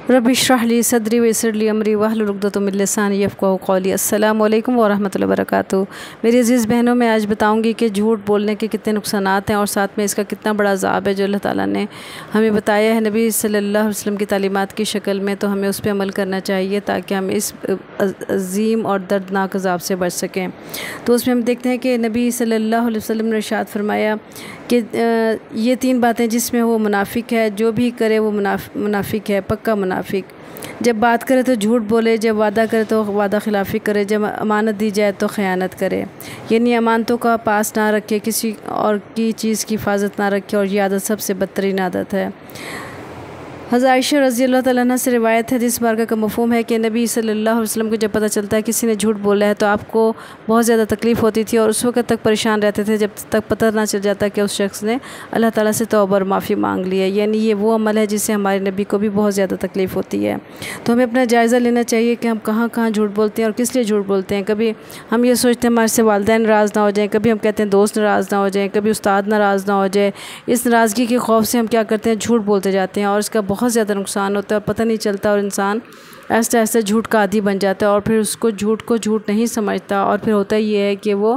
رب اشرح لی صدری ویسر لی امری واحلل عقدۃ من لسانی یفقہوا قولی۔ السلام علیکم ورحمۃ اللہ وبرکاتہ۔ میری عزیز بہنوں، میں آج بتاؤں گی کہ جھوٹ بولنے کے کتنے نقصانات ہیں اور ساتھ میں اس کا کتنا بڑا عذاب ہے جو اللہ تعالیٰ نے ہمیں بتایا ہے نبی صلی اللہ علیہ وسلم کی تعلیمات کی شکل میں، تو ہمیں اس پہ عمل کرنا چاہیے تاکہ ہم اس عظیم اور دردناک عذاب سے بچ سکیں۔ تو اس میں ہم دیکھتے ہیں کہ نبی صلی اللہ علیہ وسلم نے ارشاد فرمایا کہ یہ 3 باتیں جس میں وہ منافق ہے، جو بھی کرے وہ منافق ہے، پکا منافق۔ جب بات کرے تو جھوٹ بولے، جب وعدہ کرے تو وعدہ خلافی کرے، جب امانت دی جائے تو خیانت کرے، یعنی امانتوں کا پاس نہ رکھے، کسی اور کی چیز کی حفاظت نہ رکھے، اور یہ عادت سب سے بدترین عادت ہے۔ حضرت عائشہ رضی اللہ تعالیٰ عنہ سے روایت ہے، جس بارگاہ کا مفہوم ہے کہ نبی صلی اللہ علیہ وسلم کو جب پتہ چلتا ہے کسی نے جھوٹ بولا ہے تو آپ کو بہت زیادہ تکلیف ہوتی تھی، اور اس وقت تک پریشان رہتے تھے جب تک پتہ نہ چل جاتا کہ اس شخص نے اللہ تعالیٰ سے توبہ اور معافی مانگ لی ہے، یعنی یہ وہ عمل ہے جس سے ہمارے نبی کو بھی بہت زیادہ تکلیف ہوتی ہے۔ تو ہمیں اپنا جائزہ لینا چاہیے کہ ہم کہاں کہاں جھوٹ بولتے ہیں اور کس لیے جھوٹ بولتے ہیں۔ کبھی ہم یہ سوچتے ہیں ہمارے سے والدین ناراض نہ ہو جائیں، کبھی ہم کہتے ہیں دوست ناراض نہ ہو جائیں، کبھی استاد ناراض نہ ہو جائے۔ اس ناراضگی کے خوف سے ہم کیا کرتے ہیں، جھوٹ بولتے جاتے ہیں، اور اس کا بہت زیادہ نقصان ہوتا ہے اور پتہ نہیں چلتا، اور انسان ایسے ایسے جھوٹ کا عادی بن جاتا ہے، اور پھر اس کو جھوٹ نہیں سمجھتا، اور پھر ہوتا یہ ہے کہ وہ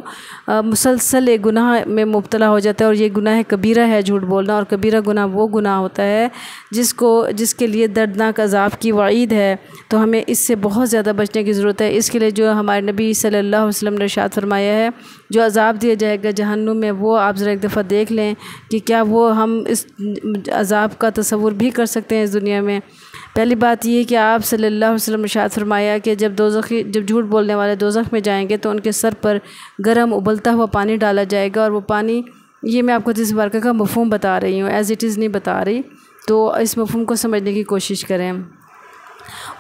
مسلسل ایک گناہ میں مبتلا ہو جاتا ہے، اور یہ گناہ کبیرہ ہے جھوٹ بولنا، اور کبیرہ گناہ وہ گناہ ہوتا ہے جس کے لیے دردناک عذاب کی وعید ہے۔ تو ہمیں اس سے بہت زیادہ بچنے کی ضرورت ہے۔ اس کے لیے جو ہمارے نبی صلی اللہ علیہ وسلم نے ارشاد فرمایا ہے، جو عذاب دیا جائے گا جہنم میں، وہ آپ ذرا ایک دفعہ دیکھ لیں کہ کیا وہ ہم اس عذاب کا تصور بھی کر سکتے ہیں اس دنیا میں۔ پہلی بات یہ کہ آپ صلی اللہ علیہ وسلم نے ارشاد فرمایا کہ جب جھوٹ بولنے والے دوزخ میں جائیں گے تو ان کے سر پر گرم ابلتا ہوا پانی ڈالا جائے گا، اور وہ پانی، یہ میں آپ کو اس بارگاہ کا مفہوم بتا رہی ہوں، ایز اٹ از نہیں بتا رہی، تو اس مفہوم کو سمجھنے کی کوشش کریں۔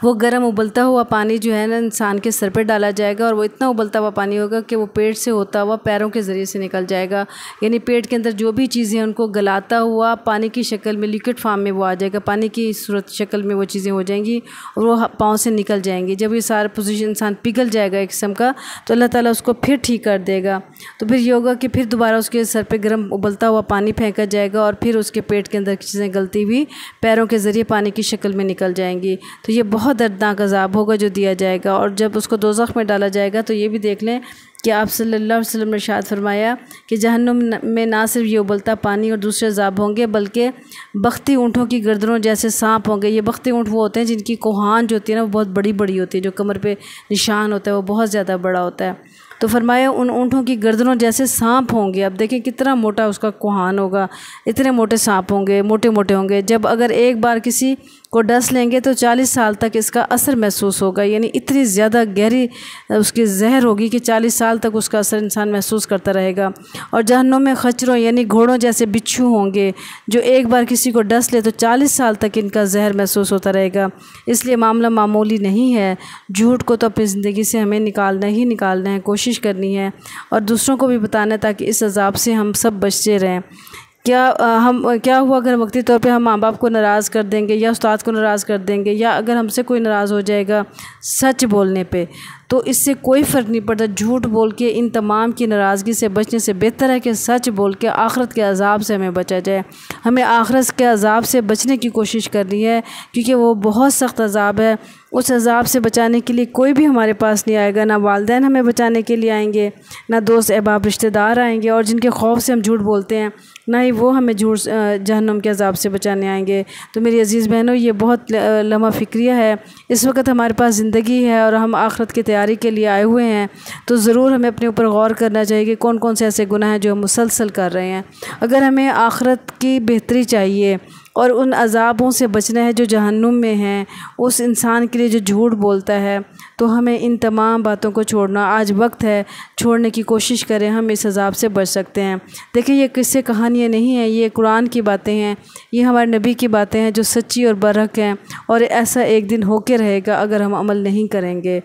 وہ گرم ابلتا ہوا پانی جو ہے نا انسان کے سر پہ ڈالا جائے گا، اور وہ اتنا ابلتا ہوا پانی ہوگا کہ وہ پیٹ سے ہوتا ہوا پیروں کے ذریعے سے نکل جائے گا، یعنی پیٹ کے اندر جو بھی چیزیں ان کو گلاتا ہوا پانی کی شکل میں، لیکوڈ فارم میں وہ آ جائے گا، پانی کی صورت شکل میں وہ چیزیں ہو جائیں گی، اور وہ پاؤں سے نکل جائیں گی۔ جب یہ سارا پوزیشن انسان پگھل جائے گا ایک قسم کا، تو اللہ تعالیٰ اس کو پھر ٹھیک کر دے گا۔ تو پھر یہ ہوگا کہ پھر دوبارہ اس کے سر پہ گرم ابلتا ہوا پانی پھینکا جائے گا، اور پھر اس کے پیٹ کے اندر چیزیں گلتی ہوئی پیروں کے ذریعے پانی کی شکل میں نکل جائیں گی۔ تو یہ بہت دردناک عذاب ہوگا جو دیا جائے گا، اور جب اس کو دوزخ میں ڈالا جائے گا تو یہ بھی دیکھ لیں کہ آپ صلی اللہ علیہ وسلم نے ارشاد فرمایا کہ جہنم میں نہ صرف یہ ابلتا پانی اور دوسرے عذاب ہوں گے، بلکہ بختی اونٹوں کی گردنوں جیسے سانپ ہوں گے۔ یہ بختی اونٹ وہ ہوتے ہیں جن کی کوہان جو ہوتی ہے نا وہ بہت بڑی بڑی ہوتی ہے، جو کمر پہ نشان ہوتا ہے وہ بہت زیادہ بڑا ہوتا ہے۔ تو فرمایا ان اونٹوں کی گردنوں جیسے سانپ ہوں گے۔ اب دیکھیں کتنا موٹا اس کا کوہان ہوگا، اتنے موٹے سانپ ہوں گے، موٹے موٹے ہوں گے۔ جب اگر ایک بار کسی کو ڈس لیں گے تو 40 سال تک اس کا اثر محسوس ہوگا، یعنی اتنی زیادہ گہری اس کی زہر ہوگی کہ 40 سال تک اس کا اثر انسان محسوس کرتا رہے گا۔ اور جہنم میں خچروں یعنی گھوڑوں جیسے بچھو ہوں گے، جو ایک بار کسی کو ڈس لے تو 40 سال تک ان کا زہر محسوس ہوتا رہے گا۔ اس لیے معاملہ معمولی نہیں ہے، جھوٹ کو تو اپنی زندگی سے ہمیں نکالنا ہے، کوشش کرنی ہے، اور دوسروں کو بھی بتانا ہے تاکہ اس عذاب سے ہم سب بچتے رہیں۔ کیا ہوا اگر وقتی طور پہ ہم ماں باپ کو ناراض کر دیں گے، یا استاد کو ناراض کر دیں گے، یا اگر ہم سے کوئی ناراض ہو جائے گا سچ بولنے پہ، تو اس سے کوئی فرق نہیں پڑتا۔ جھوٹ بول کے ان تمام کی ناراضگی سے بچنے سے بہتر ہے کہ سچ بول کے آخرت کے عذاب سے ہمیں بچا جائے۔ ہمیں آخرت کے عذاب سے بچنے کی کوشش کرنی ہے، کیونکہ وہ بہت سخت عذاب ہے۔ اس عذاب سے بچانے کے لیے کوئی بھی ہمارے پاس نہیں آئے گا، نہ والدین ہمیں بچانے کے لیے آئیں گے، نہ دوست احباب رشتہ دار آئیں گے، اور جن کے خوف سے ہم جھوٹ بولتے ہیں نہ ہی وہ ہمیں جہنم کے عذاب سے بچانے آئیں گے۔ تو میری عزیز بہنوں، یہ بہت لمحہ فکریہ ہے۔ اس وقت ہمارے پاس زندگی ہے اور ہم آخرت کی تیاری کے لیے آئے ہوئے ہیں، تو ضرور ہمیں اپنے اوپر غور کرنا چاہیے کہ کون کون سے ایسے گناہ ہیں جو ہم مسلسل کر رہے ہیں۔ اگر ہمیں آخرت کی بہتری چاہیے اور ان عذابوں سے بچنا ہے جو جہنم میں ہیں، اس انسان کے لیے جو جھوٹ بولتا ہے، تو ہمیں ان تمام باتوں کو چھوڑنا آج وقت ہے، چھوڑنے کی کوشش کریں، ہم اس عذاب سے بچ سکتے ہیں۔ دیکھیں یہ قصے کہانیاں نہیں ہیں، یہ قرآن کی باتیں ہیں، یہ ہمارے نبی کی باتیں ہیں جو سچی اور برحق ہیں، اور ایسا ایک دن ہو کے رہے گا اگر ہم عمل نہیں کریں گے۔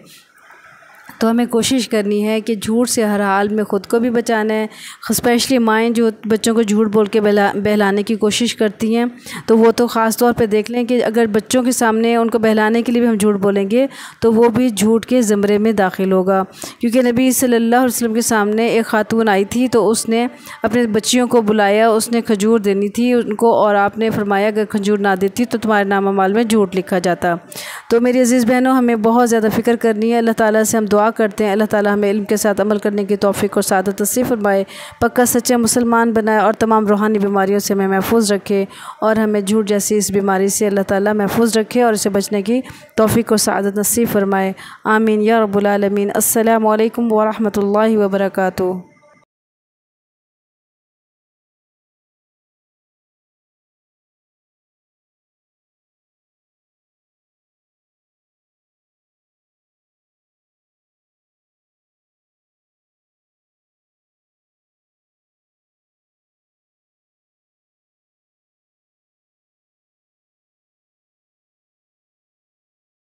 تو ہمیں کوشش کرنی ہے کہ جھوٹ سے ہر حال میں خود کو بھی بچانا ہے۔ اسپیشلی مائیں جو بچوں کو جھوٹ بول کے بہلانے کی کوشش کرتی ہیں، تو وہ تو خاص طور پہ دیکھ لیں کہ اگر بچوں کے سامنے ان کو بہلانے کے لیے بھی ہم جھوٹ بولیں گے تو وہ بھی جھوٹ کے زمرے میں داخل ہوگا، کیونکہ نبی صلی اللہ علیہ وسلم کے سامنے ایک خاتون آئی تھی تو اس نے اپنے بچیوں کو بلایا، اس نے کھجور دینی تھی ان کو، اور آپ نے فرمایا اگر کھجور نہ دیتی تو تمہارے نام اعمال میں جھوٹ لکھا جاتا۔ تو میری عزیز بہنوں، ہمیں بہت زیادہ فکر کرنی ہے۔ اللہ تعالیٰ سے ہم دعا کرتے ہیں اللہ تعالیٰ ہمیں علم کے ساتھ عمل کرنے کی توفیق اور سعادت نصیب فرمائے، پکا سچا مسلمان بنائے، اور تمام روحانی بیماریوں سے ہمیں محفوظ رکھے، اور ہمیں جھوٹ جیسی اس بیماری سے اللہ تعالیٰ محفوظ رکھے اور اسے بچنے کی توفیق اور سعادت نصیب فرمائے۔ آمین یا رب العالمین۔ السلام علیکم ورحمۃ اللہ وبرکاتہ۔